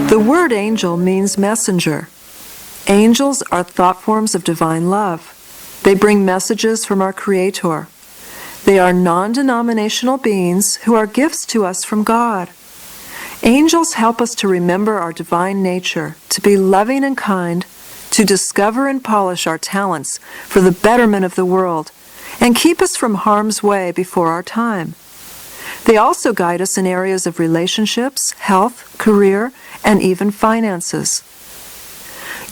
The word angel means messenger. Angels are thought forms of divine love. They bring messages from our Creator. They are non-denominational beings who are gifts to us from God. Angels help us to remember our divine nature, to be loving and kind, to discover and polish our talents for the betterment of the world, and keep us from harm's way before our time. They also guide us in areas of relationships, health, career, and even finances.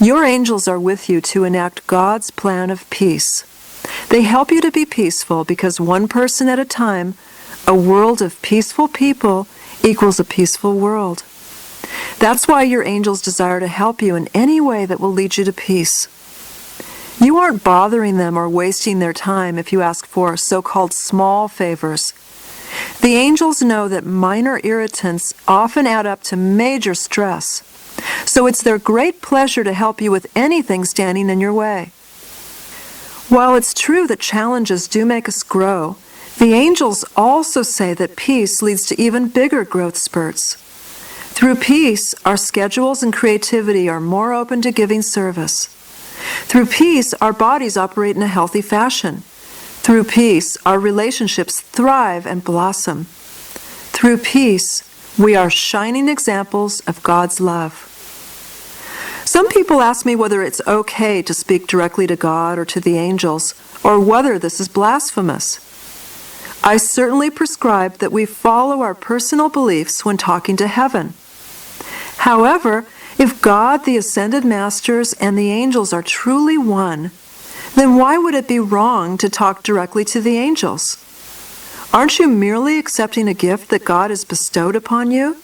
Your angels are with you to enact God's plan of peace. They help you to be peaceful because one person at a time, a world of peaceful people equals a peaceful world. That's why your angels desire to help you in any way that will lead you to peace. You aren't bothering them or wasting their time if you ask for so-called small favors. The angels know that minor irritants often add up to major stress, so it's their great pleasure to help you with anything standing in your way. While it's true that challenges do make us grow, the angels also say that peace leads to even bigger growth spurts. Through peace, our schedules and creativity are more open to giving service. Through peace, our bodies operate in a healthy fashion. Through peace, our relationships thrive and blossom. Through peace, we are shining examples of God's love. Some people ask me whether it's okay to speak directly to God or to the angels, or whether this is blasphemous. I certainly prescribe that we follow our personal beliefs when talking to heaven. However, if God, the Ascended Masters, and the angels are truly one, then why would it be wrong to talk directly to the angels? Aren't you merely accepting a gift that God has bestowed upon you?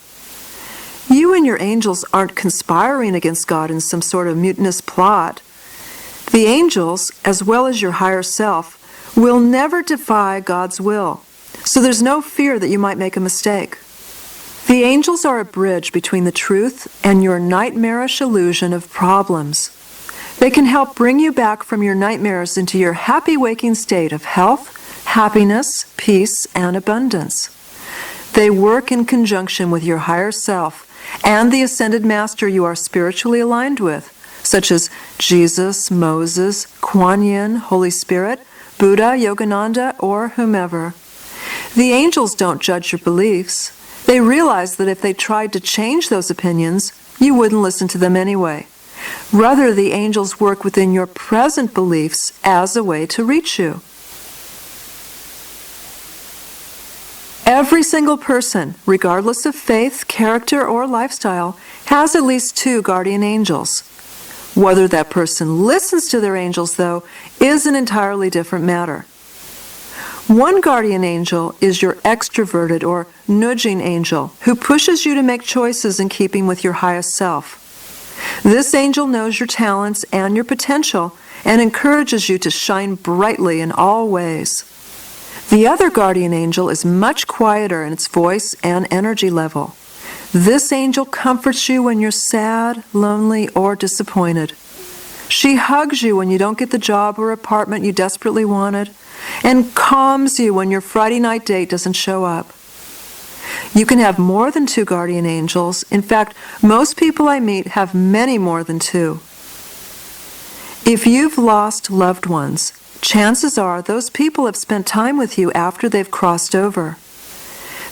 You and your angels aren't conspiring against God in some sort of mutinous plot. The angels, as well as your higher self, will never defy God's will, so there's no fear that you might make a mistake. The angels are a bridge between the truth and your nightmarish illusion of problems. They can help bring you back from your nightmares into your happy waking state of health, happiness, peace, and abundance. They work in conjunction with your higher self and the Ascended Master you are spiritually aligned with, such as Jesus, Moses, Kuan Yin, Holy Spirit, Buddha, Yogananda, or whomever. The angels don't judge your beliefs. They realize that if they tried to change those opinions, you wouldn't listen to them anyway. Rather, the angels work within your present beliefs as a way to reach you. Every single person, regardless of faith, character, or lifestyle, has at least 2 guardian angels. Whether that person listens to their angels, though, is an entirely different matter. One guardian angel is your extroverted or nudging angel, who pushes you to make choices in keeping with your highest self. This angel knows your talents and your potential and encourages you to shine brightly in all ways. The other guardian angel is much quieter in its voice and energy level. This angel comforts you when you're sad, lonely, or disappointed. She hugs you when you don't get the job or apartment you desperately wanted, and calms you when your Friday night date doesn't show up. You can have more than 2 guardian angels. In fact, most people I meet have many more than 2. If you've lost loved ones, chances are those people have spent time with you after they've crossed over.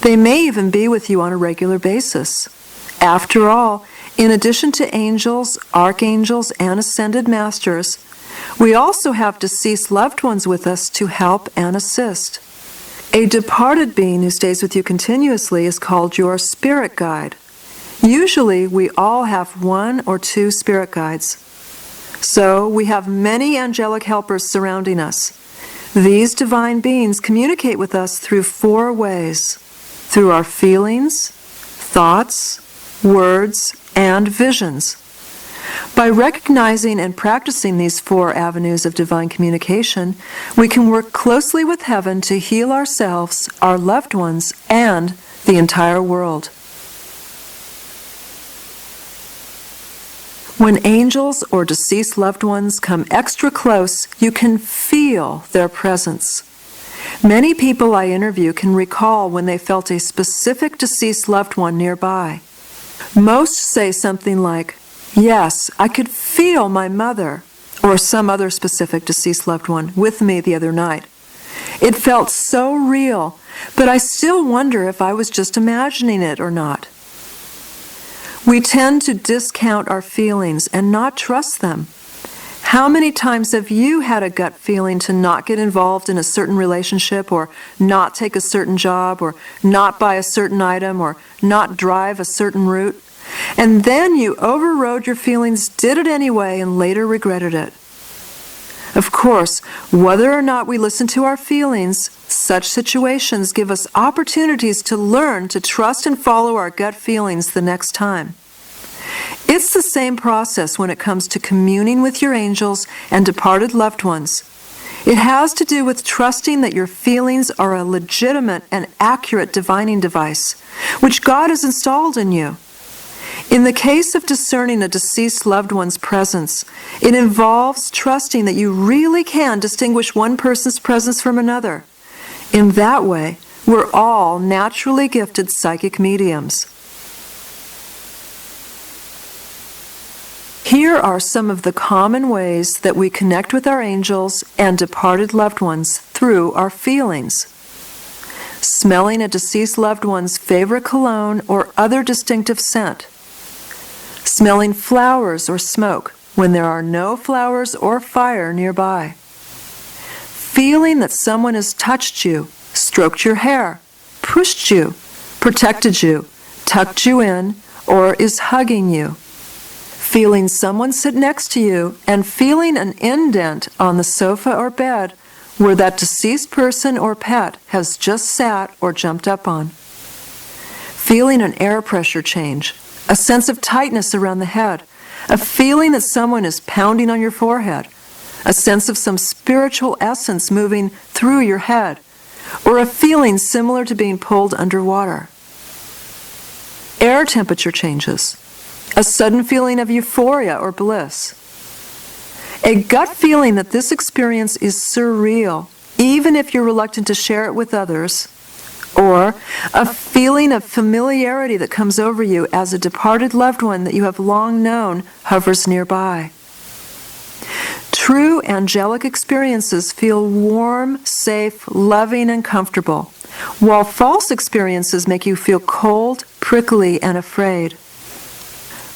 They may even be with you on a regular basis. After all, in addition to angels, archangels, and ascended masters, we also have deceased loved ones with us to help and assist. A departed being who stays with you continuously is called your spirit guide. Usually, we all have 1 or 2 spirit guides. So, we have many angelic helpers surrounding us. These divine beings communicate with us through 4 ways: through our feelings, thoughts, words, and visions. By recognizing and practicing these 4 avenues of divine communication, we can work closely with heaven to heal ourselves, our loved ones, and the entire world. When angels or deceased loved ones come extra close, you can feel their presence. Many people I interview can recall when they felt a specific deceased loved one nearby. Most say something like, "Yes, I could feel my mother," or some other specific deceased loved one, with me the other night. It felt so real, but I still wonder if I was just imagining it or not. We tend to discount our feelings and not trust them. How many times have you had a gut feeling to not get involved in a certain relationship, or not take a certain job, or not buy a certain item, or not drive a certain route? And then you overrode your feelings, did it anyway, and later regretted it. Of course, whether or not we listen to our feelings, such situations give us opportunities to learn to trust and follow our gut feelings the next time. It's the same process when it comes to communing with your angels and departed loved ones. It has to do with trusting that your feelings are a legitimate and accurate divining device, which God has installed in you. In the case of discerning a deceased loved one's presence, it involves trusting that you really can distinguish one person's presence from another. In that way, we're all naturally gifted psychic mediums. Here are some of the common ways that we connect with our angels and departed loved ones through our feelings. Smelling a deceased loved one's favorite cologne or other distinctive scent. Smelling flowers or smoke when there are no flowers or fire nearby. Feeling that someone has touched you, stroked your hair, pushed you, protected you, tucked you in, or is hugging you. Feeling someone sit next to you and feeling an indent on the sofa or bed where that deceased person or pet has just sat or jumped up on. Feeling an air pressure change, a sense of tightness around the head, a feeling that someone is pounding on your forehead, a sense of some spiritual essence moving through your head, or a feeling similar to being pulled underwater. Air temperature changes, a sudden feeling of euphoria or bliss. A gut feeling that this experience is surreal, even if you're reluctant to share it with others, or a feeling of familiarity that comes over you as a departed loved one that you have long known hovers nearby. True angelic experiences feel warm, safe, loving, and comfortable, while false experiences make you feel cold, prickly, and afraid.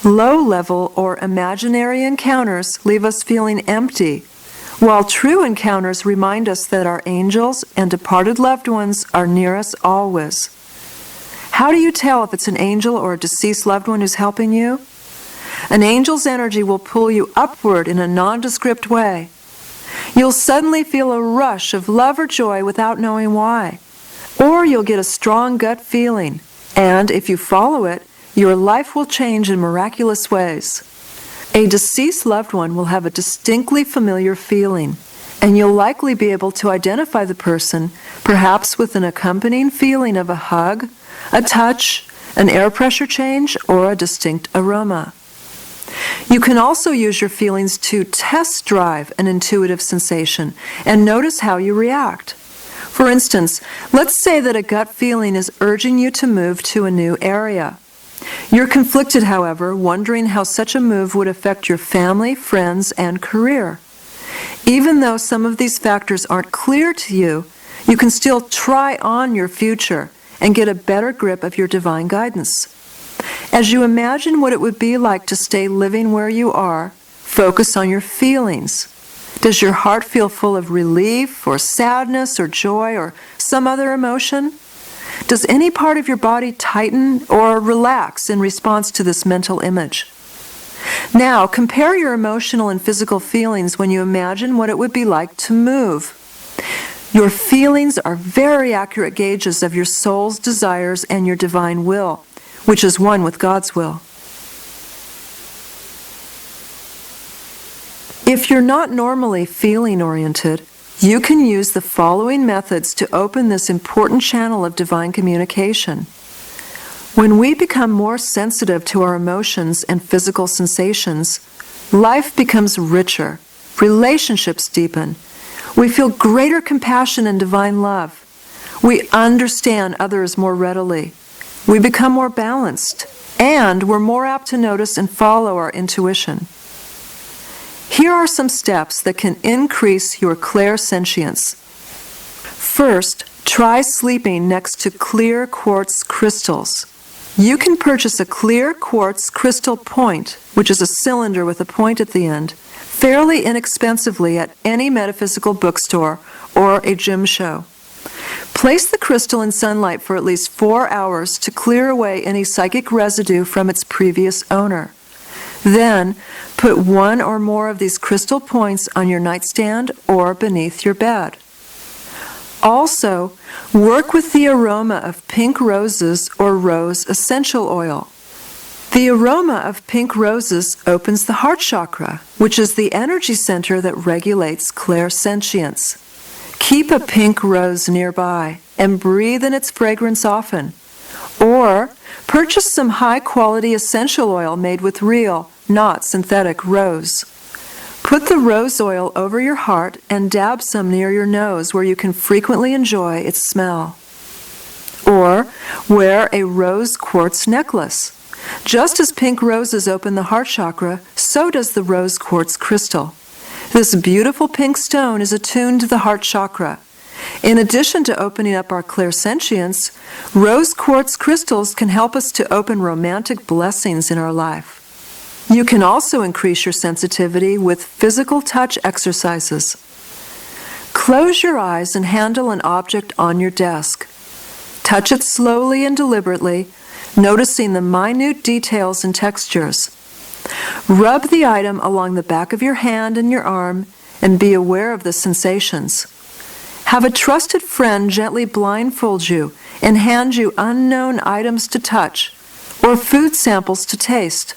Low-level or imaginary encounters leave us feeling empty, while true encounters remind us that our angels and departed loved ones are near us always. How do you tell if it's an angel or a deceased loved one who's helping you? An angel's energy will pull you upward in a nondescript way. You'll suddenly feel a rush of love or joy without knowing why. Or you'll get a strong gut feeling, and if you follow it, your life will change in miraculous ways. A deceased loved one will have a distinctly familiar feeling, and you'll likely be able to identify the person, perhaps with an accompanying feeling of a hug, a touch, an air pressure change, or a distinct aroma. You can also use your feelings to test drive an intuitive sensation and notice how you react. For instance, let's say that a gut feeling is urging you to move to a new area. You're conflicted, however, wondering how such a move would affect your family, friends, and career. Even though some of these factors aren't clear to you, you can still try on your future and get a better grip of your divine guidance. As you imagine what it would be like to stay living where you are, focus on your feelings. Does your heart feel full of relief or sadness or joy or some other emotion? Does any part of your body tighten or relax in response to this mental image? Now, compare your emotional and physical feelings when you imagine what it would be like to move. Your feelings are very accurate gauges of your soul's desires and your divine will, which is one with God's will. If you're not normally feeling-oriented, you can use the following methods to open this important channel of divine communication. When we become more sensitive to our emotions and physical sensations, life becomes richer, relationships deepen, we feel greater compassion and divine love, we understand others more readily, we become more balanced, and we're more apt to notice and follow our intuition. Here are some steps that can increase your clairsentience. First, try sleeping next to clear quartz crystals. You can purchase a clear quartz crystal point, which is a cylinder with a point at the end, fairly inexpensively at any metaphysical bookstore or a gem show. Place the crystal in sunlight for at least 4 hours to clear away any psychic residue from its previous owner. Then, put one or more of these crystal points on your nightstand or beneath your bed. Also, work with the aroma of pink roses or rose essential oil. The aroma of pink roses opens the heart chakra, which is the energy center that regulates clairsentience. Keep a pink rose nearby and breathe in its fragrance often. Or, purchase some high-quality essential oil made with real, not synthetic rose. Put the rose oil over your heart and dab some near your nose where you can frequently enjoy its smell. Or, wear a rose quartz necklace. Just as pink roses open the heart chakra, so does the rose quartz crystal. This beautiful pink stone is attuned to the heart chakra. In addition to opening up our clairsentience, rose quartz crystals can help us to open romantic blessings in our life. You can also increase your sensitivity with physical touch exercises. Close your eyes and handle an object on your desk. Touch it slowly and deliberately, noticing the minute details and textures. Rub the item along the back of your hand and your arm and be aware of the sensations. Have a trusted friend gently blindfold you and hand you unknown items to touch or food samples to taste.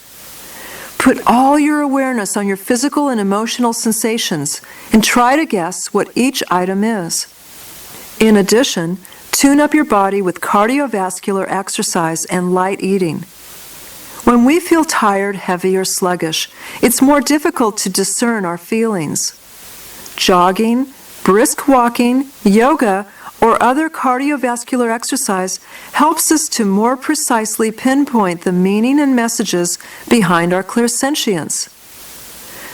Put all your awareness on your physical and emotional sensations and try to guess what each item is. In addition, tune up your body with cardiovascular exercise and light eating. When we feel tired, heavy, or sluggish, it's more difficult to discern our feelings. Jogging, brisk walking, yoga, or other cardiovascular exercise helps us to more precisely pinpoint the meaning and messages behind our clairsentience.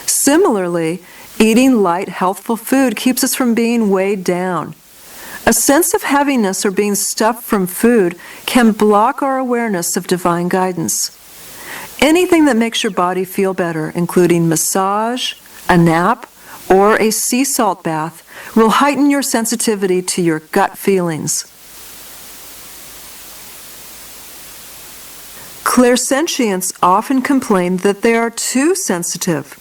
Similarly, eating light, healthful food keeps us from being weighed down. A sense of heaviness or being stuffed from food can block our awareness of divine guidance. Anything that makes your body feel better, including massage, a nap, or a sea salt bath, will heighten your sensitivity to your gut feelings. Clairsentients often complain that they are too sensitive.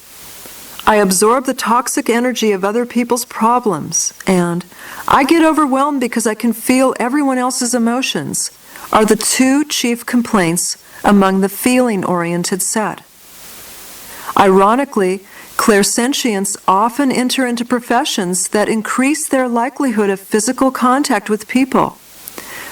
I absorb the toxic energy of other people's problems, and I get overwhelmed because I can feel everyone else's emotions, are the two chief complaints among the feeling-oriented set. Ironically, clairsentients often enter into professions that increase their likelihood of physical contact with people.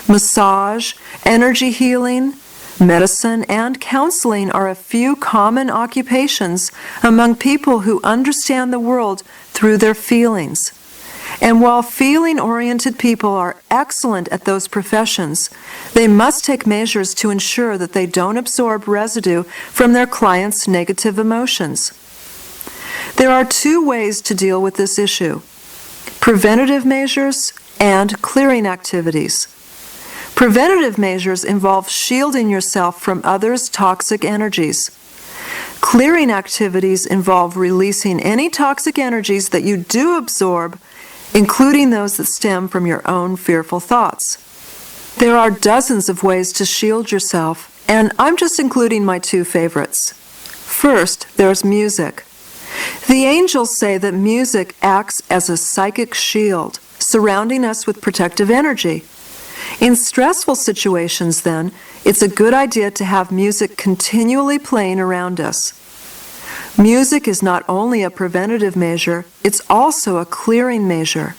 Massage, energy healing, medicine, and counseling are a few common occupations among people who understand the world through their feelings. And while feeling-oriented people are excellent at those professions, they must take measures to ensure that they don't absorb residue from their clients' negative emotions. There are two ways to deal with this issue: preventative measures and clearing activities. Preventative measures involve shielding yourself from others' toxic energies. Clearing activities involve releasing any toxic energies that you do absorb, including those that stem from your own fearful thoughts. There are dozens of ways to shield yourself, and I'm just including my two favorites. First, there's music. The angels say that music acts as a psychic shield, surrounding us with protective energy. In stressful situations, then, it's a good idea to have music continually playing around us. Music is not only a preventative measure, it's also a clearing measure.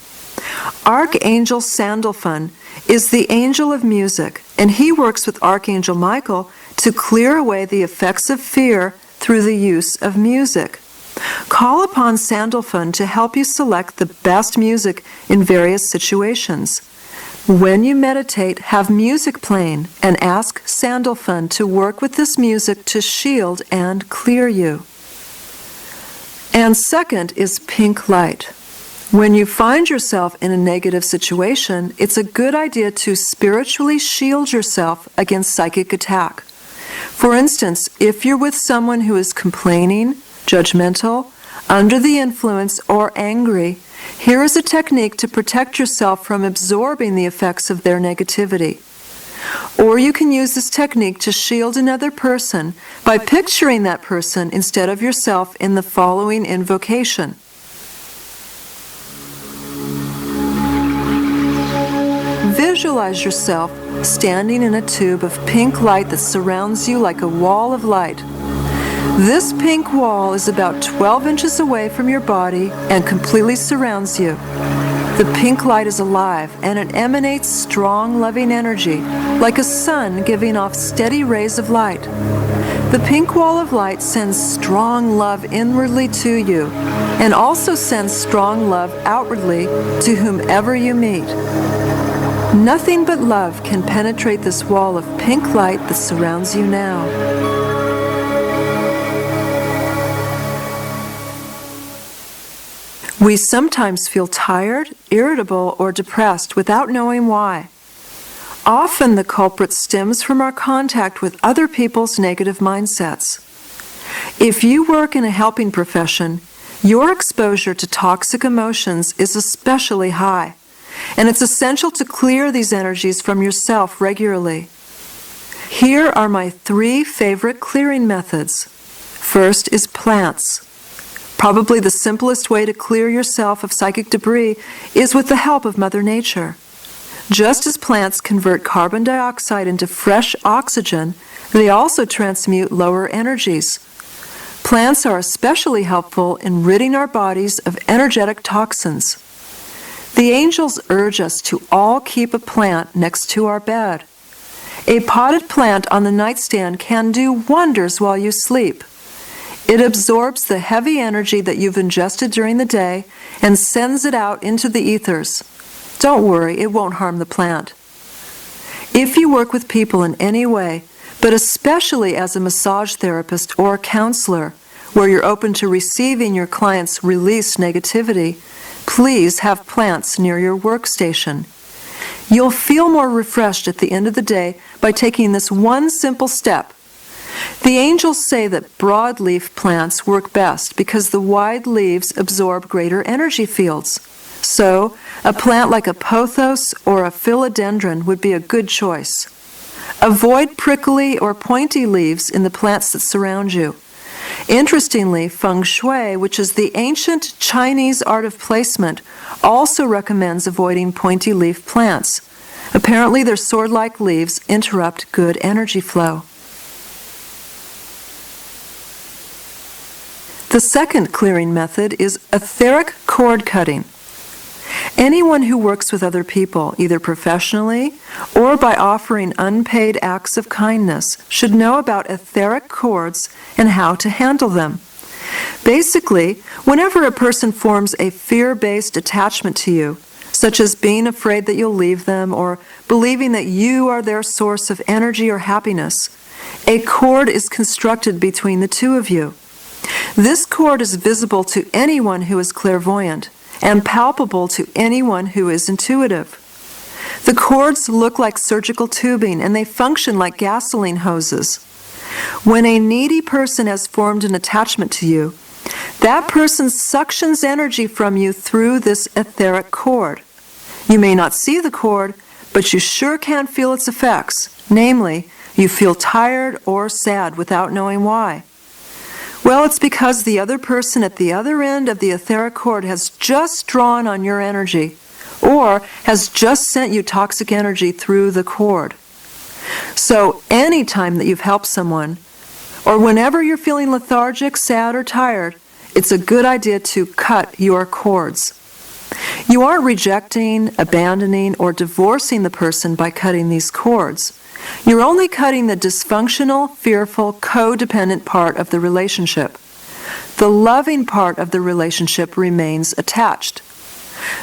Archangel Sandalphon is the angel of music, and he works with Archangel Michael to clear away the effects of fear through the use of music. Call upon Sandalphon to help you select the best music in various situations. When you meditate, have music playing and ask Sandalphon to work with this music to shield and clear you. And second is pink light. When you find yourself in a negative situation, it's a good idea to spiritually shield yourself against psychic attack. For instance, if you're with someone who is complaining, judgmental, under the influence, or angry, here is a technique to protect yourself from absorbing the effects of their negativity. Or you can use this technique to shield another person by picturing that person instead of yourself in the following invocation. Visualize yourself standing in a tube of pink light that surrounds you like a wall of light. This pink wall is about 12 inches away from your body and completely surrounds you. The pink light is alive and it emanates strong, loving energy, like a sun giving off steady rays of light. The pink wall of light sends strong love inwardly to you and also sends strong love outwardly to whomever you meet. Nothing but love can penetrate this wall of pink light that surrounds you now. We sometimes feel tired, irritable, or depressed without knowing why. Often the culprit stems from our contact with other people's negative mindsets. If you work in a helping profession, your exposure to toxic emotions is especially high, and it's essential to clear these energies from yourself regularly. Here are my 3 favorite clearing methods. First is plants. Probably the simplest way to clear yourself of psychic debris is with the help of Mother Nature. Just as plants convert carbon dioxide into fresh oxygen, they also transmute lower energies. Plants are especially helpful in ridding our bodies of energetic toxins. The angels urge us to all keep a plant next to our bed. A potted plant on the nightstand can do wonders while you sleep. It absorbs the heavy energy that you've ingested during the day and sends it out into the ethers. Don't worry, it won't harm the plant. If you work with people in any way, but especially as a massage therapist or counselor, where you're open to receiving your clients' released negativity, please have plants near your workstation. You'll feel more refreshed at the end of the day by taking this one simple step. The angels say that broadleaf plants work best because the wide leaves absorb greater energy fields. So, a plant like a pothos or a philodendron would be a good choice. Avoid prickly or pointy leaves in the plants that surround you. Interestingly, feng shui, which is the ancient Chinese art of placement, also recommends avoiding pointy leaf plants. Apparently, their sword-like leaves interrupt good energy flow. The second clearing method is etheric cord cutting. Anyone who works with other people, either professionally or by offering unpaid acts of kindness, should know about etheric cords and how to handle them. Basically, whenever a person forms a fear-based attachment to you, such as being afraid that you'll leave them or believing that you are their source of energy or happiness, a cord is constructed between the two of you. This cord is visible to anyone who is clairvoyant and palpable to anyone who is intuitive. The cords look like surgical tubing and they function like gasoline hoses. When a needy person has formed an attachment to you, that person suctions energy from you through this etheric cord. You may not see the cord, but you sure can feel its effects. Namely, you feel tired or sad without knowing why. Well, it's because the other person at the other end of the etheric cord has just drawn on your energy or has just sent you toxic energy through the cord. So anytime that you've helped someone, or whenever you're feeling lethargic, sad, or tired, it's a good idea to cut your cords. You aren't rejecting, abandoning, or divorcing the person by cutting these cords. You're only cutting the dysfunctional, fearful, codependent part of the relationship. The loving part of the relationship remains attached.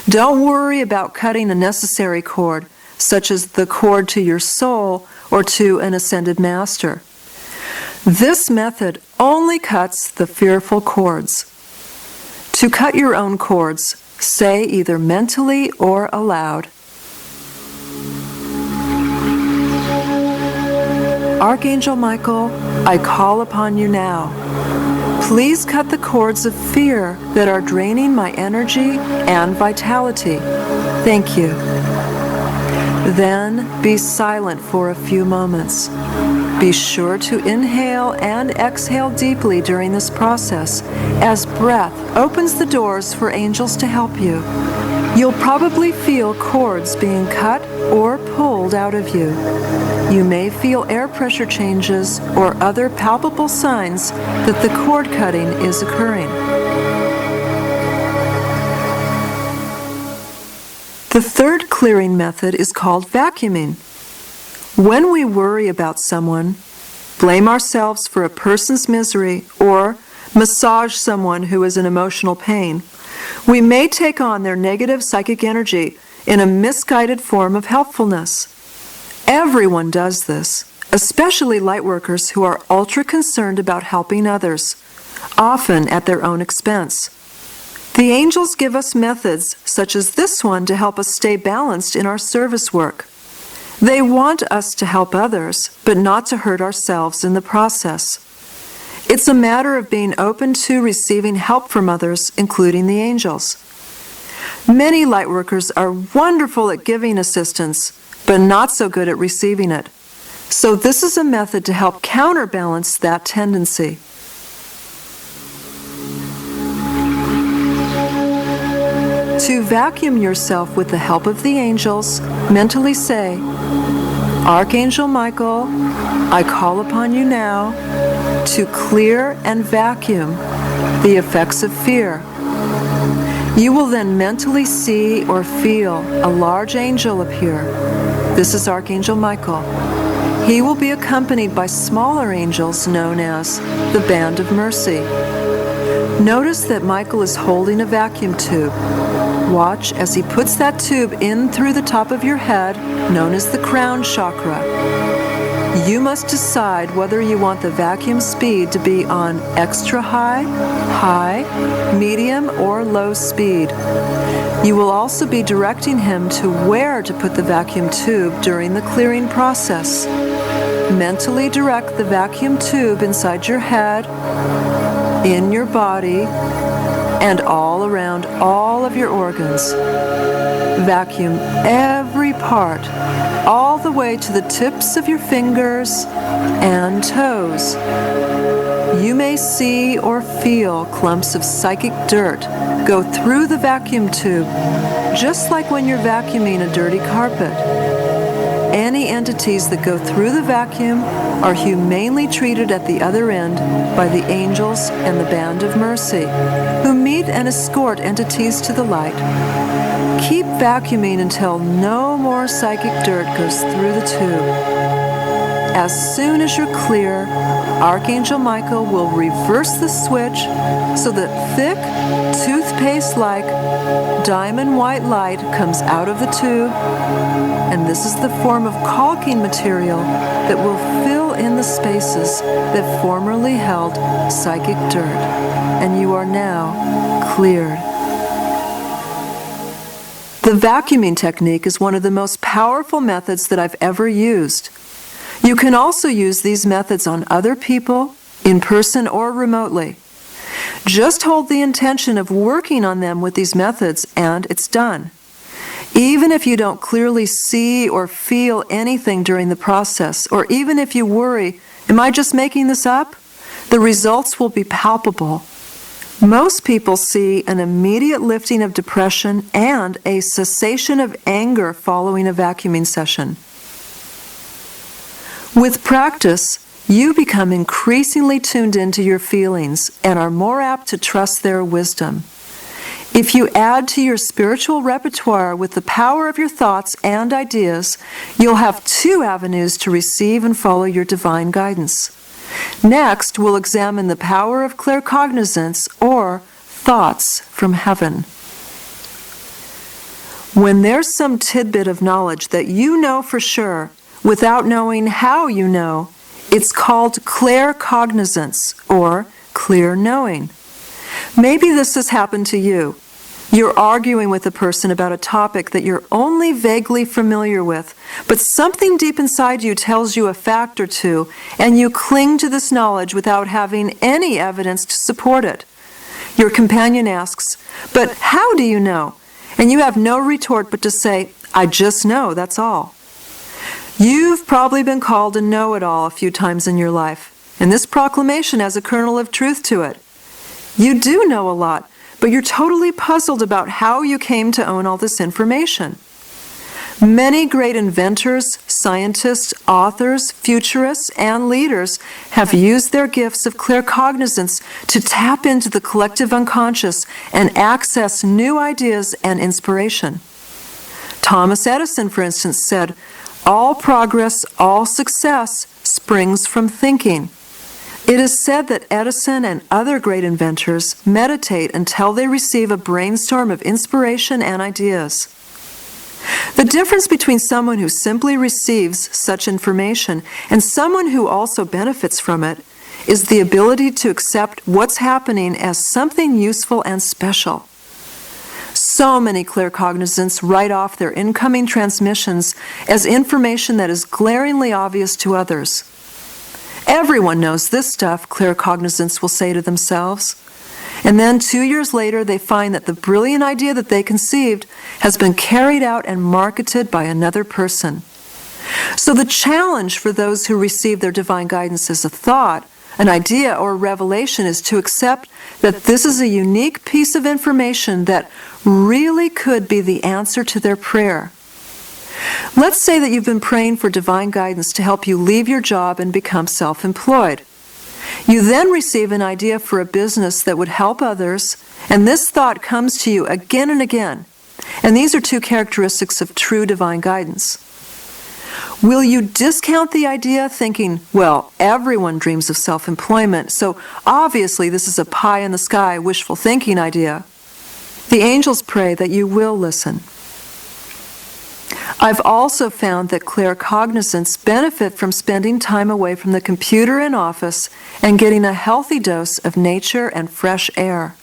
Don't worry about cutting a necessary cord, such as the cord to your soul or to an ascended master. This method only cuts the fearful cords. To cut your own cords, say either mentally or aloud, Archangel Michael, I call upon you now. Please cut the cords of fear that are draining my energy and vitality. Thank you. Then be silent for a few moments. Be sure to inhale and exhale deeply during this process, as breath opens the doors for angels to help you. You'll probably feel cords being cut or pulled out of you. You may feel air pressure changes or other palpable signs that the cord cutting is occurring. The third clearing method is called vacuuming. When we worry about someone, blame ourselves for a person's misery, or massage someone who is in emotional pain, we may take on their negative psychic energy in a misguided form of helpfulness. Everyone does this, especially lightworkers who are ultra concerned about helping others, often at their own expense. The angels give us methods such as this one to help us stay balanced in our service work. They want us to help others, but not to hurt ourselves in the process. It's a matter of being open to receiving help from others, including the angels. Many lightworkers are wonderful at giving assistance, but not so good at receiving it. So this is a method to help counterbalance that tendency. To vacuum yourself with the help of the angels, mentally say, Archangel Michael, I call upon you now to clear and vacuum the effects of fear. You will then mentally see or feel a large angel appear. This is Archangel Michael. He will be accompanied by smaller angels known as the Band of Mercy. Notice that Michael is holding a vacuum tube. Watch as he puts that tube in through the top of your head, known as the crown chakra. You must decide whether you want the vacuum speed to be on extra high, high, medium, or low speed. You will also be directing him to where to put the vacuum tube during the clearing process. Mentally direct the vacuum tube inside your head, in your body, and all around all of your organs. Vacuum every part, all the way to the tips of your fingers and toes. You may see or feel clumps of psychic dirt go through the vacuum tube, just like when you're vacuuming a dirty carpet. Any entities that go through the vacuum are humanely treated at the other end by the angels and the Band of Mercy, who meet and escort entities to the light. Keep vacuuming until no more psychic dirt goes through the tube. As soon as you're clear, Archangel Michael will reverse the switch so that thick, toothpaste-like, diamond white light comes out of the tube, and this is the form of caulking material that will fill in the spaces that formerly held psychic dirt, and you are now cleared. The vacuuming technique is one of the most powerful methods that I've ever used. You can also use these methods on other people, in person or remotely. Just hold the intention of working on them with these methods and it's done. Even if you don't clearly see or feel anything during the process, or even if you worry, am I just making this up? The results will be palpable. Most people see an immediate lifting of depression and a cessation of anger following a vacuuming session. With practice, you become increasingly tuned into your feelings and are more apt to trust their wisdom. If you add to your spiritual repertoire with the power of your thoughts and ideas, you'll have 2 avenues to receive and follow your divine guidance. Next, we'll examine the power of claircognizance, or thoughts from heaven. When there's some tidbit of knowledge that you know for sure, without knowing how you know, it's called claircognizance, or clear knowing. Maybe this has happened to you. You're arguing with a person about a topic that you're only vaguely familiar with, but something deep inside you tells you a fact or two, and you cling to this knowledge without having any evidence to support it. Your companion asks, "But how do you know?" And you have no retort but to say, "I just know, that's all." You've probably been called a know-it-all a few times in your life, and this proclamation has a kernel of truth to it. You do know a lot, but you're totally puzzled about how you came to own all this information. Many great inventors, scientists, authors, futurists, and leaders have used their gifts of claircognizance to tap into the collective unconscious and access new ideas and inspiration. Thomas Edison, for instance, said, "All progress, all success springs from thinking." It is said that Edison and other great inventors meditate until they receive a brainstorm of inspiration and ideas. The difference between someone who simply receives such information and someone who also benefits from it is the ability to accept what's happening as something useful and special. So many claircognizants write off their incoming transmissions as information that is glaringly obvious to others. "Everyone knows this stuff," claircognizants will say to themselves. And then 2 years later, they find that the brilliant idea that they conceived has been carried out and marketed by another person. So the challenge for those who receive their divine guidance as a thought, an idea, or a revelation is to accept that this is a unique piece of information that really could be the answer to their prayer. Let's say that you've been praying for divine guidance to help you leave your job and become self-employed. You then receive an idea for a business that would help others, and this thought comes to you again and again. And these are 2 characteristics of true divine guidance. Will you discount the idea thinking, "Well, everyone dreams of self-employment, so obviously this is a pie-in-the-sky, wishful thinking idea"? The angels pray that you will listen. I've also found that claircognizants benefit from spending time away from the computer and office and getting a healthy dose of nature and fresh air.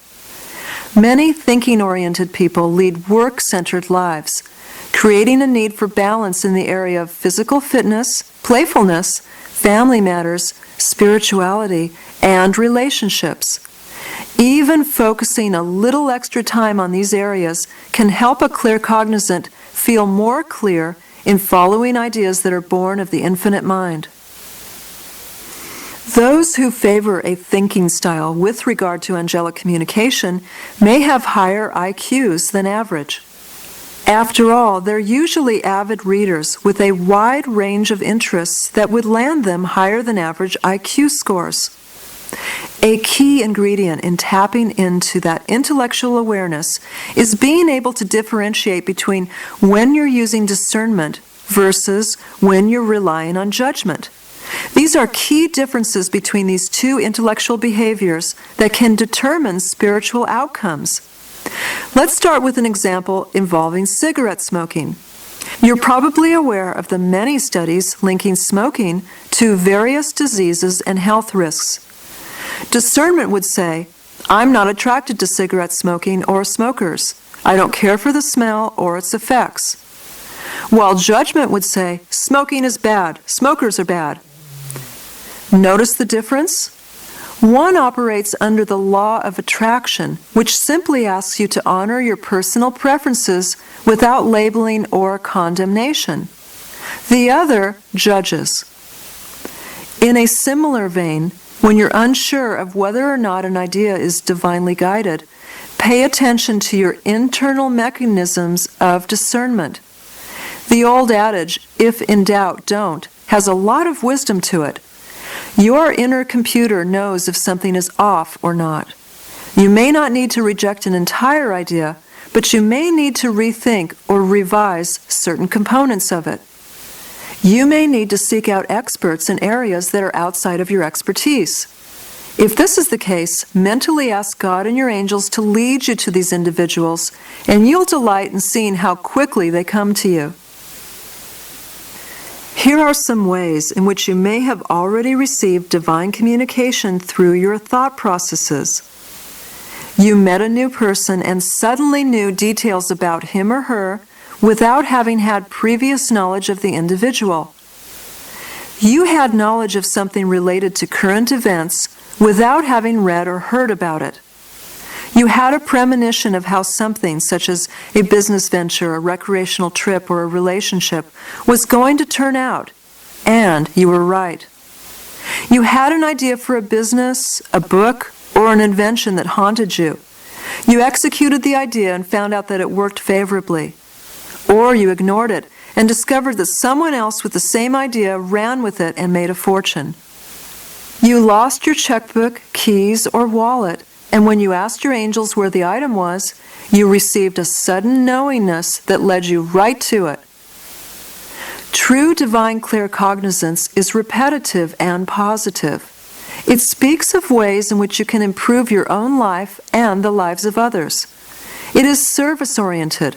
Many thinking-oriented people lead work-centered lives, creating a need for balance in the area of physical fitness, playfulness, family matters, spirituality, and relationships. Even focusing a little extra time on these areas can help a claircognizant feel more clear in following ideas that are born of the infinite mind. Those who favor a thinking style with regard to angelic communication may have higher IQs than average. After all, they're usually avid readers with a wide range of interests that would land them higher than average IQ scores. A key ingredient in tapping into that intellectual awareness is being able to differentiate between when you're using discernment versus when you're relying on judgment. These are key differences between these 2 intellectual behaviors that can determine spiritual outcomes. Let's start with an example involving cigarette smoking. You're probably aware of the many studies linking smoking to various diseases and health risks. Discernment would say, "I'm not attracted to cigarette smoking or smokers. I don't care for the smell or its effects." While judgment would say, "Smoking is bad. Smokers are bad." Notice the difference? One operates under the law of attraction, which simply asks you to honor your personal preferences without labeling or condemnation. The other judges. In a similar vein, when you're unsure of whether or not an idea is divinely guided, pay attention to your internal mechanisms of discernment. The old adage, "if in doubt, don't," has a lot of wisdom to it. Your inner computer knows if something is off or not. You may not need to reject an entire idea, but you may need to rethink or revise certain components of it. You may need to seek out experts in areas that are outside of your expertise. If this is the case, mentally ask God and your angels to lead you to these individuals, and you'll delight in seeing how quickly they come to you. Here are some ways in which you may have already received divine communication through your thought processes. You met a new person and suddenly knew details about him or her without having had previous knowledge of the individual. You had knowledge of something related to current events without having read or heard about it. You had a premonition of how something, such as a business venture, a recreational trip, or a relationship, was going to turn out, and you were right. You had an idea for a business, a book, or an invention that haunted you. You executed the idea and found out that it worked favorably. Or you ignored it and discovered that someone else with the same idea ran with it and made a fortune. You lost your checkbook, keys, or wallet, and when you asked your angels where the item was, you received a sudden knowingness that led you right to it. True divine claircognizance is repetitive and positive. It speaks of ways in which you can improve your own life and the lives of others. It is service-oriented,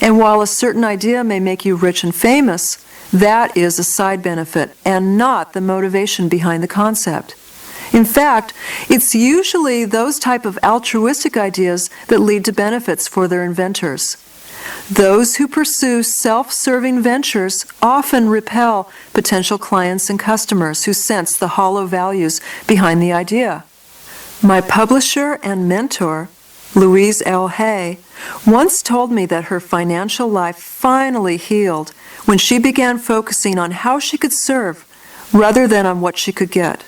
and while a certain idea may make you rich and famous, that is a side benefit and not the motivation behind the concept. In fact, it's usually those type of altruistic ideas that lead to benefits for their inventors. Those who pursue self-serving ventures often repel potential clients and customers who sense the hollow values behind the idea. My publisher and mentor, Louise L. Hay, once told me that her financial life finally healed when she began focusing on how she could serve rather than on what she could get.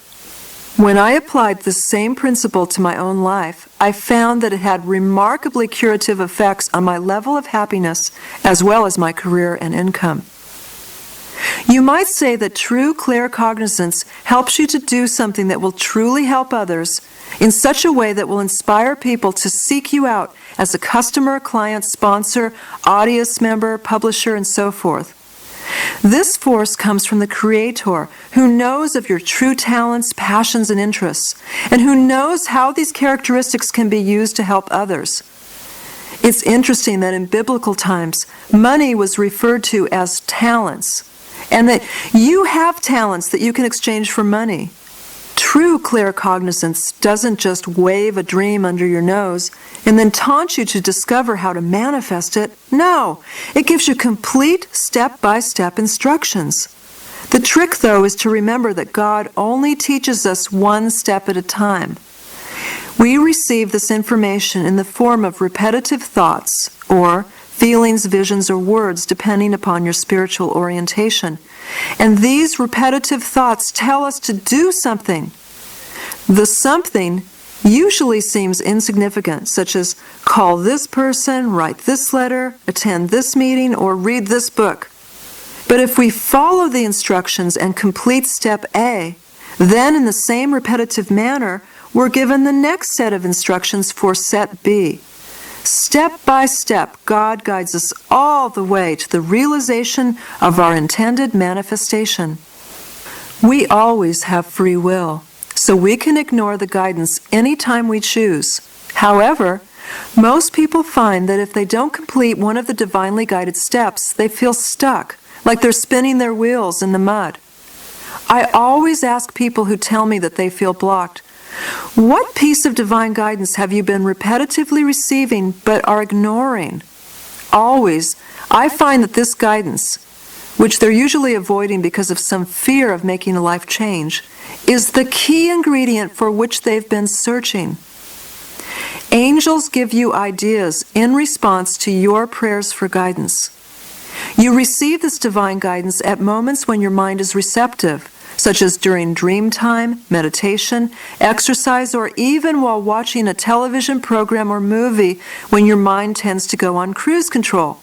When I applied this same principle to my own life, I found that it had remarkably curative effects on my level of happiness as well as my career and income. You might say that true claircognizance helps you to do something that will truly help others in such a way that will inspire people to seek you out as a customer, client, sponsor, audience member, publisher, and so forth. This force comes from the Creator, who knows of your true talents, passions, and interests, and who knows how these characteristics can be used to help others. It's interesting that in biblical times, money was referred to as talents, and that you have talents that you can exchange for money. True claircognizance doesn't just wave a dream under your nose and then taunt you to discover how to manifest it. No, it gives you complete step-by-step instructions. The trick, though, is to remember that God only teaches us one step at a time. We receive this information in the form of repetitive thoughts, or feelings, visions, or words, depending upon your spiritual orientation. And these repetitive thoughts tell us to do something. The something usually seems insignificant, such as call this person, write this letter, attend this meeting, or read this book. But if we follow the instructions and complete step A, then in the same repetitive manner, we're given the next set of instructions for set B. Step by step, God guides us all the way to the realization of our intended manifestation. We always have free will, so we can ignore the guidance anytime we choose. However, most people find that if they don't complete one of the divinely guided steps, they feel stuck, like they're spinning their wheels in the mud. I always ask people who tell me that they feel blocked, what piece of divine guidance have you been repetitively receiving but are ignoring? Always, I find that this guidance, which they're usually avoiding because of some fear of making a life change, is the key ingredient for which they've been searching. Angels give you ideas in response to your prayers for guidance. You receive this divine guidance at moments when your mind is receptive, such as during dream time, meditation, exercise, or even while watching a television program or movie when your mind tends to go on cruise control.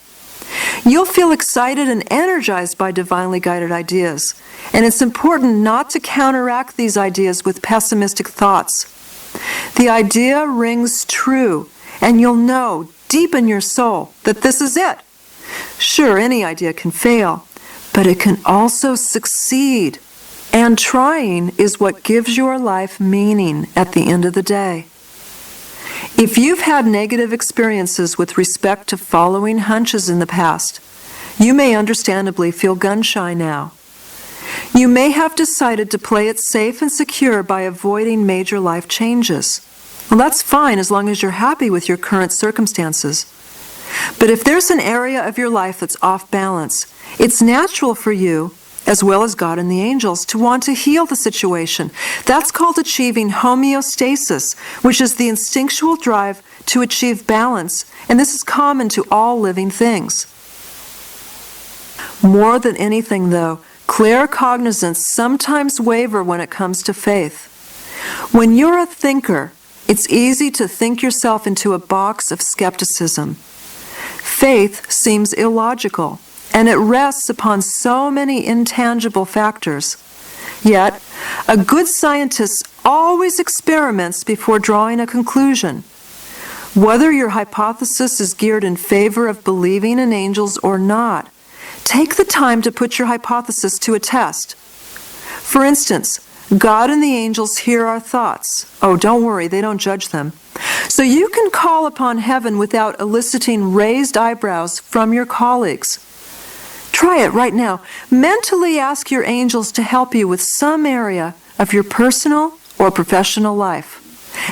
You'll feel excited and energized by divinely guided ideas, and it's important not to counteract these ideas with pessimistic thoughts. The idea rings true, and you'll know deep in your soul that this is it. Sure, any idea can fail, but it can also succeed. And trying is what gives your life meaning at the end of the day. If you've had negative experiences with respect to following hunches in the past, you may understandably feel gun-shy now. You may have decided to play it safe and secure by avoiding major life changes. Well, that's fine as long as you're happy with your current circumstances. But if there's an area of your life that's off balance, it's natural for you, as well as God and the angels, to want to heal the situation. That's called achieving homeostasis, which is the instinctual drive to achieve balance, and this is common to all living things. More than anything, though, claircognizance sometimes waver when it comes to faith. When you're a thinker, it's easy to think yourself into a box of skepticism. Faith seems illogical, and it rests upon so many intangible factors. Yet, a good scientist always experiments before drawing a conclusion. Whether your hypothesis is geared in favor of believing in angels or not, take the time to put your hypothesis to a test. For instance, God and the angels hear our thoughts. Oh, don't worry, they don't judge them. So you can call upon heaven without eliciting raised eyebrows from your colleagues. Try it right now. Mentally ask your angels to help you with some area of your personal or professional life.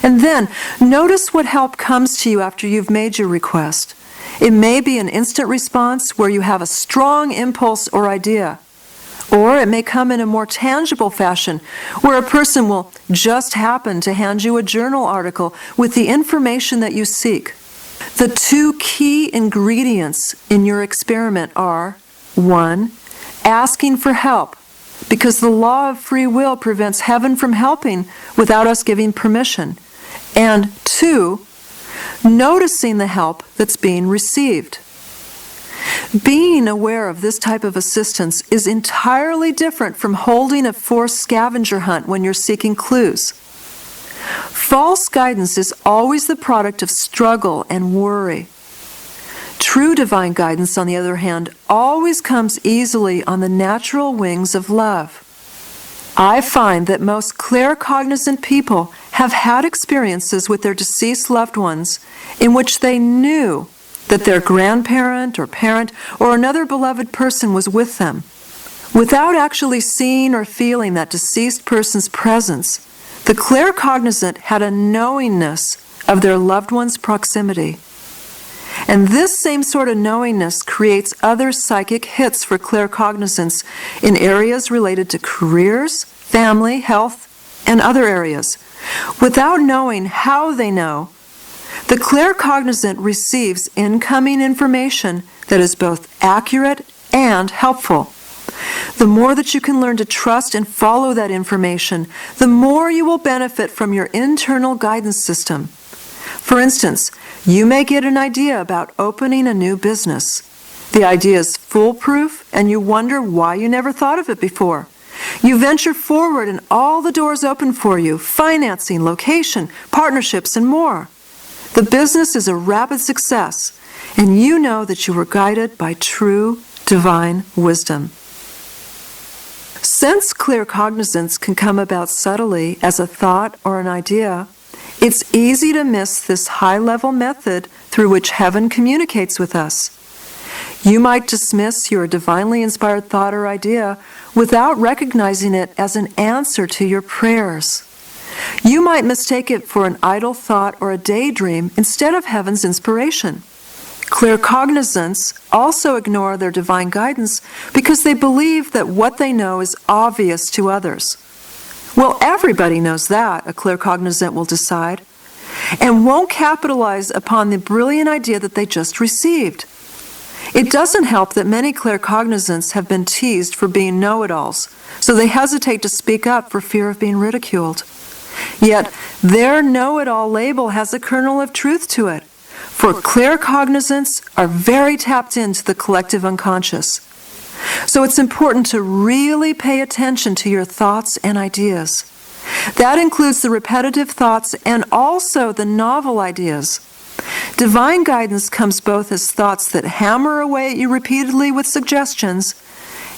And then notice what help comes to you after you've made your request. It may be an instant response where you have a strong impulse or idea. Or it may come in a more tangible fashion where a person will just happen to hand you a journal article with the information that you seek. The two key ingredients in your experiment are: 1, asking for help, because the law of free will prevents heaven from helping without us giving permission. And 2, noticing the help that's being received. Being aware of this type of assistance is entirely different from holding a forced scavenger hunt when you're seeking clues. False guidance is always the product of struggle and worry. True divine guidance, on the other hand, always comes easily on the natural wings of love. I find that most claircognizant people have had experiences with their deceased loved ones in which they knew that their grandparent or parent or another beloved person was with them. Without actually seeing or feeling that deceased person's presence, the claircognizant had a knowingness of their loved one's proximity. And this same sort of knowingness creates other psychic hits for claircognizance in areas related to careers, family, health, and other areas. Without knowing how they know, the claircognizant receives incoming information that is both accurate and helpful. The more that you can learn to trust and follow that information, the more you will benefit from your internal guidance system. For instance, you may get an idea about opening a new business. The idea is foolproof, and you wonder why you never thought of it before. You venture forward and all the doors open for you: financing, location, partnerships, and more. The business is a rapid success, and you know that you were guided by true divine wisdom. Since claircognizance can come about subtly as a thought or an idea, it's easy to miss this high-level method through which heaven communicates with us. You might dismiss your divinely inspired thought or idea without recognizing it as an answer to your prayers. You might mistake it for an idle thought or a daydream instead of heaven's inspiration. Claircognizants also ignore their divine guidance because they believe that what they know is obvious to others. Well, everybody knows that, a claircognizant will decide, and won't capitalize upon the brilliant idea that they just received. It doesn't help that many claircognizants have been teased for being know-it-alls, so they hesitate to speak up for fear of being ridiculed. Yet, their know-it-all label has a kernel of truth to it. for claircognizants are very tapped into the collective unconscious. So it's important to really pay attention to your thoughts and ideas. That includes the repetitive thoughts and also the novel ideas. Divine guidance comes both as thoughts that hammer away at you repeatedly with suggestions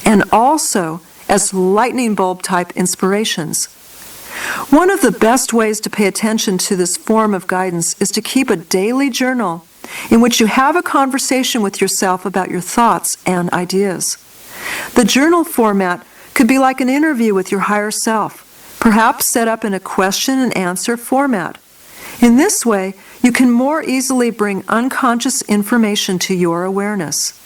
and also as lightning bulb type inspirations. One of the best ways to pay attention to this form of guidance is to keep a daily journal in which you have a conversation with yourself about your thoughts and ideas. The journal format could be like an interview with your higher self, perhaps set up in a question and answer format. In this way, you can more easily bring unconscious information to your awareness.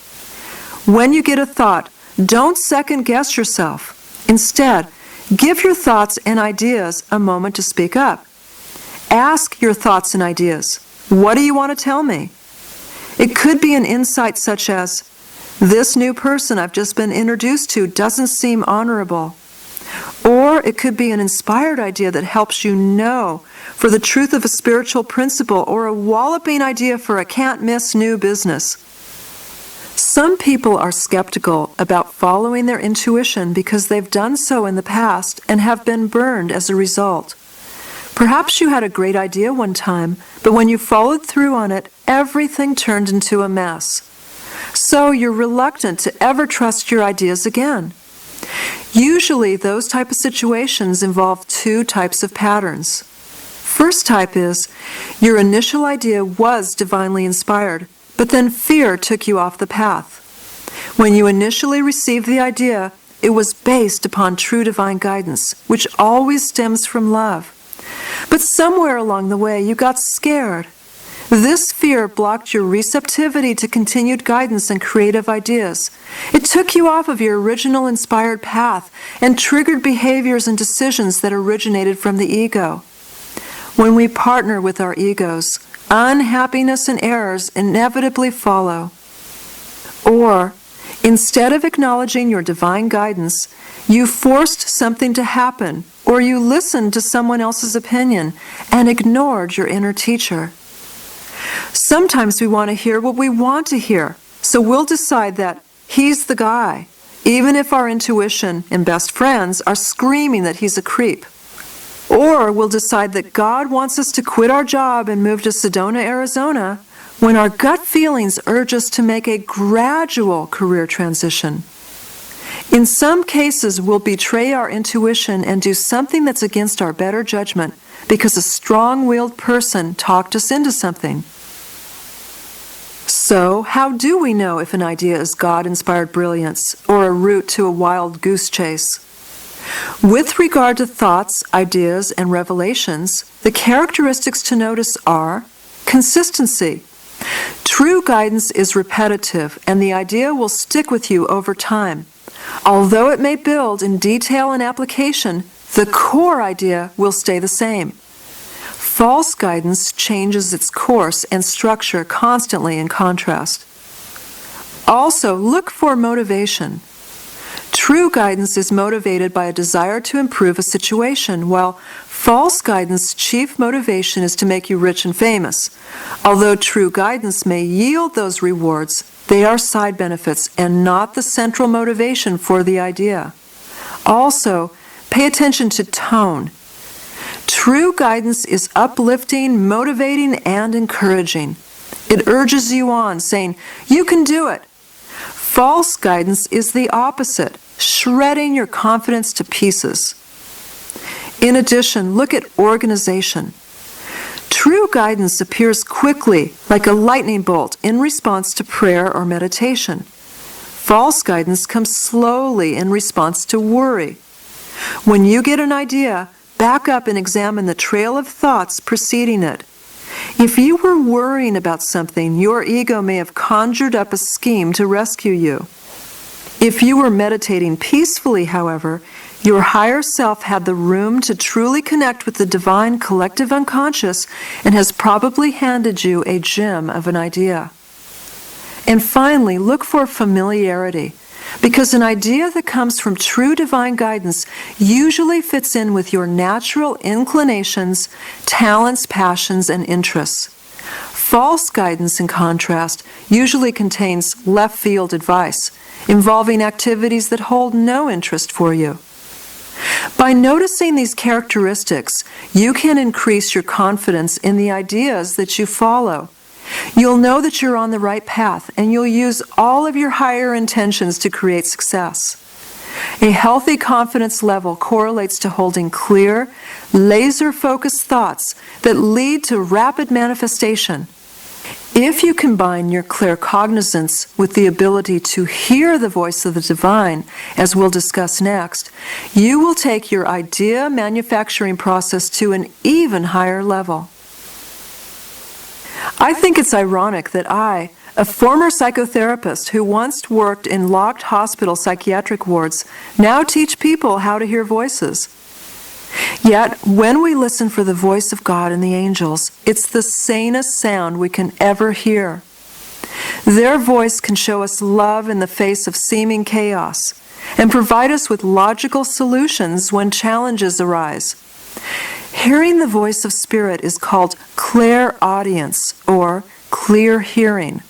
When you get a thought, don't second guess yourself. Instead, give your thoughts and ideas a moment to speak up. Ask your thoughts and ideas, what do you want to tell me? It could be an insight such as, this new person I've just been introduced to doesn't seem honorable. Or it could be an inspired idea that helps you know for the truth of a spiritual principle or a walloping idea for a can't-miss new business. Some people are skeptical about following their intuition because they've done so in the past and have been burned as a result. Perhaps you had a great idea one time, but when you followed through on it, everything turned into a mess. So you're reluctant to ever trust your ideas again. Usually, those type of situations involve two types of patterns. First type is, your initial idea was divinely inspired, but then fear took you off the path. When you initially received the idea, it was based upon true divine guidance, which always stems from love. But somewhere along the way, you got scared. This fear blocked your receptivity to continued guidance and creative ideas. It took you off of your original inspired path and triggered behaviors and decisions that originated from the ego. When we partner with our egos, unhappiness and errors inevitably follow. Or, instead of acknowledging your divine guidance, you forced something to happen, or you listened to someone else's opinion and ignored your inner teacher. Sometimes we want to hear what we want to hear, so we'll decide that he's the guy, even if our intuition and best friends are screaming that he's a creep. Or we'll decide that God wants us to quit our job and move to Sedona, Arizona, when our gut feelings urge us to make a gradual career transition. In some cases, we'll betray our intuition and do something that's against our better judgment because a strong-willed person talked us into something. So, how do we know if an idea is God-inspired brilliance or a route to a wild goose chase? With regard to thoughts, ideas, and revelations, the characteristics to notice are consistency. True guidance is repetitive, and the idea will stick with you over time. Although it may build in detail and application, the core idea will stay the same. False guidance changes its course and structure constantly in contrast. Also, look for motivation. True guidance is motivated by a desire to improve a situation, while false guidance' chief motivation is to make you rich and famous. Although true guidance may yield those rewards, they are side benefits and not the central motivation for the idea. Also, pay attention to tone. True guidance is uplifting, motivating, and encouraging. It urges you on, saying, "You can do it." False guidance is the opposite, shredding your confidence to pieces. In addition, look at organization. True guidance appears quickly, like a lightning bolt, in response to prayer or meditation. False guidance comes slowly in response to worry. When you get an idea, back up and examine the trail of thoughts preceding it. If you were worrying about something, your ego may have conjured up a scheme to rescue you. If you were meditating peacefully, however, your higher self had the room to truly connect with the divine collective unconscious and has probably handed you a gem of an idea. And finally, look for familiarity, because an idea that comes from true divine guidance usually fits in with your natural inclinations, talents, passions, and interests. False guidance, in contrast, usually contains left-field advice involving activities that hold no interest for you. By noticing these characteristics, you can increase your confidence in the ideas that you follow. You'll know that you're on the right path, and you'll use all of your higher intentions to create success. A healthy confidence level correlates to holding clear, laser-focused thoughts that lead to rapid manifestation. If you combine your claircognizance with the ability to hear the voice of the divine, as we'll discuss next, you will take your idea manufacturing process to an even higher level. I think it's ironic that I, a former psychotherapist who once worked in locked hospital psychiatric wards, now teach people how to hear voices. Yet, when we listen for the voice of God and the angels, it's the sanest sound we can ever hear. Their voice can show us love in the face of seeming chaos and provide us with logical solutions when challenges arise. Hearing the voice of Spirit is called clairaudience, or clear hearing.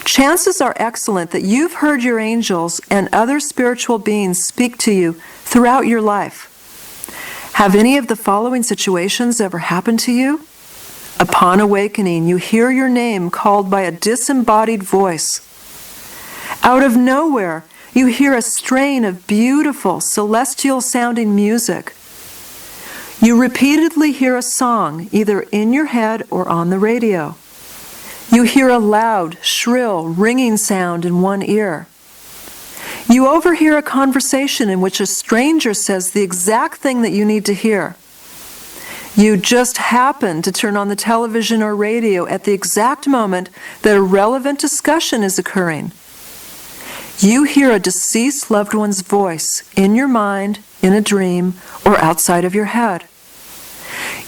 Chances are excellent that you've heard your angels and other spiritual beings speak to you throughout your life. Have any of the following situations ever happened to you? Upon awakening, you hear your name called by a disembodied voice. Out of nowhere, you hear a strain of beautiful, celestial-sounding music. You repeatedly hear a song, either in your head or on the radio. You hear a loud, shrill, ringing sound in one ear. You overhear a conversation in which a stranger says the exact thing that you need to hear. You just happen to turn on the television or radio at the exact moment that a relevant discussion is occurring. You hear a deceased loved one's voice in your mind, in a dream, or outside of your head.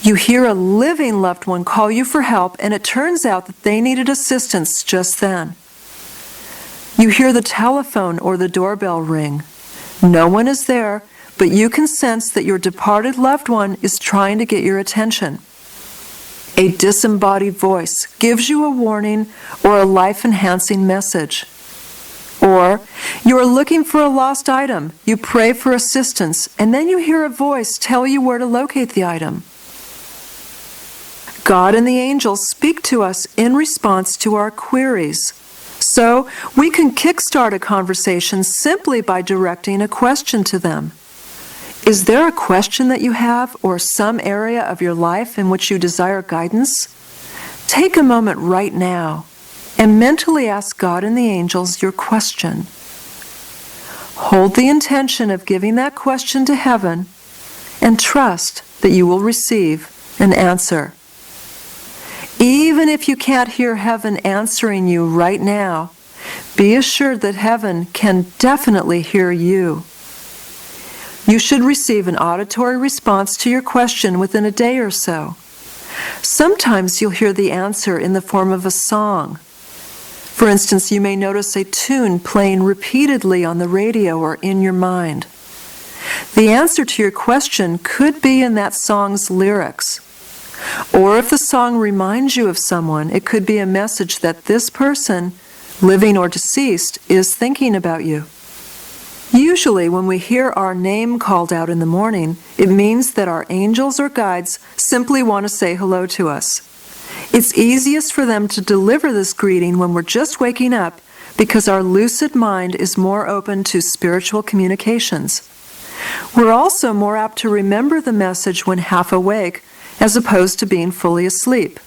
You hear a living loved one call you for help, and it turns out that they needed assistance just then. You hear the telephone or the doorbell ring. No one is there, but you can sense that your departed loved one is trying to get your attention. A disembodied voice gives you a warning or a life-enhancing message. Or, you are looking for a lost item, you pray for assistance, and then you hear a voice tell you where to locate the item. God and the angels speak to us in response to our queries. So, we can kickstart a conversation simply by directing a question to them. Is there a question that you have, or some area of your life in which you desire guidance? Take a moment right now and mentally ask God and the angels your question. Hold the intention of giving that question to heaven and trust that you will receive an answer. Even if you can't hear heaven answering you right now, be assured that heaven can definitely hear you. You should receive an auditory response to your question within a day or so. Sometimes you'll hear the answer in the form of a song. For instance, you may notice a tune playing repeatedly on the radio or in your mind. The answer to your question could be in that song's lyrics. Or if the song reminds you of someone, it could be a message that this person, living or deceased, is thinking about you. Usually, when we hear our name called out in the morning, it means that our angels or guides simply want to say hello to us. It's easiest for them to deliver this greeting when we're just waking up because our lucid mind is more open to spiritual communications. We're also more apt to remember the message when half awake as opposed to being fully asleep.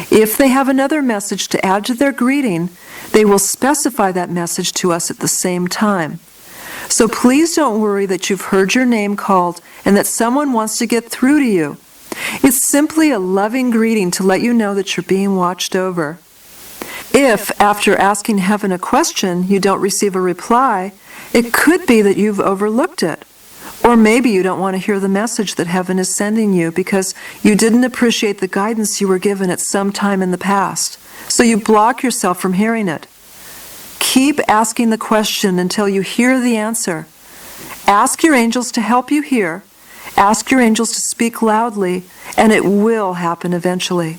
If they have another message to add to their greeting, they will specify that message to us at the same time. So please don't worry that you've heard your name called and that someone wants to get through to you. It's simply a loving greeting to let you know that you're being watched over. If, after asking heaven a question, you don't receive a reply, it could be that you've overlooked it. Or maybe you don't want to hear the message that heaven is sending you because you didn't appreciate the guidance you were given at some time in the past. So you block yourself from hearing it. Keep asking the question until you hear the answer. Ask your angels to help you hear. Ask your angels to speak loudly, and it will happen eventually.